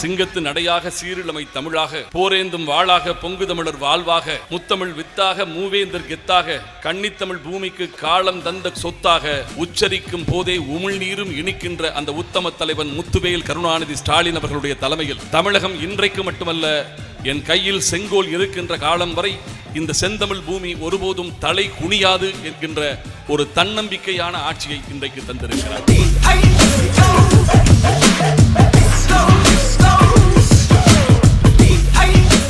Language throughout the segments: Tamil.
சிங்கத்து நடையாக சீரிழமை தமிழாக போரேந்தும் வாளாக பொங்கு தமிழர் வாழ்வாக முத்தமிழ் வித்தாக மூவேந்தர் கெத்தாக கன்னித்தமிழ் பூமிக்கு காலம் தந்த சொத்தாக உச்சரிக்கும் போதே உமிழ்நீரும் இனிக்கின்ற அந்த உத்தம தலைவன் முத்துவேல் கருணாநிதி ஸ்டாலின் அவர்களுடைய தலைமையில் தமிழகம் இன்றைக்கு மட்டுமல்ல என் கையில் செங்கோல் இருக்கின்ற காலம் வரை இந்த செந்தமிழ் பூமி ஒருபோதும் தலை குனியாது என்கின்ற ஒரு தன்னம்பிக்கையான ஆட்சியை இன்றைக்கு தந்திருக்கிறார்.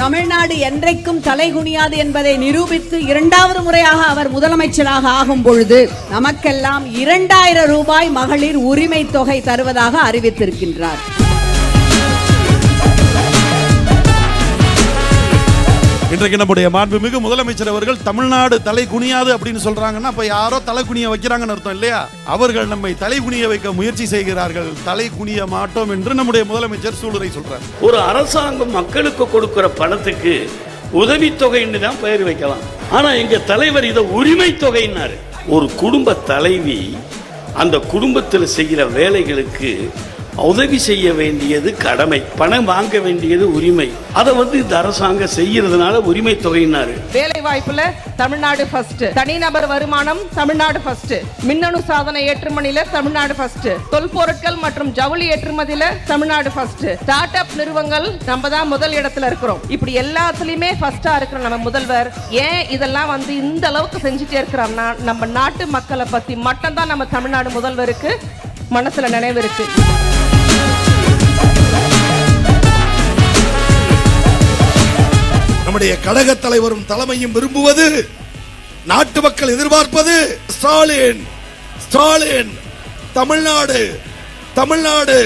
தமிழ்நாடு என்றைக்கும் தலை குனியாது என்பதை நிரூபித்து இரண்டாவது முறையாக அவர் முதலமைச்சராக ஆகும் பொழுது நமக்கெல்லாம் 2000 ரூபாய் மகளிர் உரிமை தொகை தருவதாக அறிவித்திருக்கின்றார். இன்றைக்கு நம்முடைய மாண்புமிகு முதலமைச்சர் அவர்கள் தமிழ்நாடு தலை குனியாது அப்படின்னு சொல்றாங்கன்னா அப்ப யாரோ தலை குனிய வைக்கிறாங்கன்னு அர்த்தம் இல்லையா? அவர்கள் நம்மை தலை குனிய வைக்க முயற்சி செய்கிறார்கள். தலை குனிய மாட்டோம் என்று நம்முடைய முதலமைச்சர் சூளுரை சொல்றார். ஒரு அரசாங்கம் மக்களுக்கு கொடுக்கிற பணத்துக்கு உதவித்தொகைன்னு தான் பெயர் வைக்கலாம். ஆனா எங்க தலைவர் இதை உரிமை தொகைன்னாரு. ஒரு குடும்ப தலைவி அந்த குடும்பத்தில் செய்கிற வேலைகளுக்கு உதவி செய்ய வேண்டியது கடமை, பணம் வாங்க வேண்டியது உரிமை. அதை இந்த அரசாங்கம் செய்யறதுனால உரிமை தொகையினாரு. வேலை வாய்ப்புல தமிழ்நாடு ஃபர்ஸ்ட், தனிநபர் வருமானம் தமிழ்நாடு ஃபர்ஸ்ட், மின்னணு சாதன ஏற்றுமதியில தமிழ்நாடு ஃபர்ஸ்ட், தொல்பொருட்கள் மற்றும் ஜவுளி ஏற்றுமதியில தமிழ்நாடு ஃபர்ஸ்ட், ஸ்டார்ட் அப் நிறுவனங்கள் நம்ம தான் முதல் இடத்துல இருக்கிறோம். இப்படி எல்லாத்துலயுமே ஃபர்ஸ்டா இருக்கிற நம்ம முதல்வர் ஏன் இதெல்லாம் இந்த அளவுக்கு செஞ்சுட்டே இருக்கிறோம்னா நம்ம நாட்டு மக்களை பத்தி மட்டும்தான் நம்ம தமிழ்நாடு முதல்வருக்கு மனசுல நினைவு இருக்கு. நம்முடைய கழக தலைவரும் தலைமையும் விரும்புவது, நாட்டு மக்கள் எதிர்பார்ப்பது ஸ்டாலின், ஸ்டாலின், தமிழ்நாடு, தமிழ்நாடு.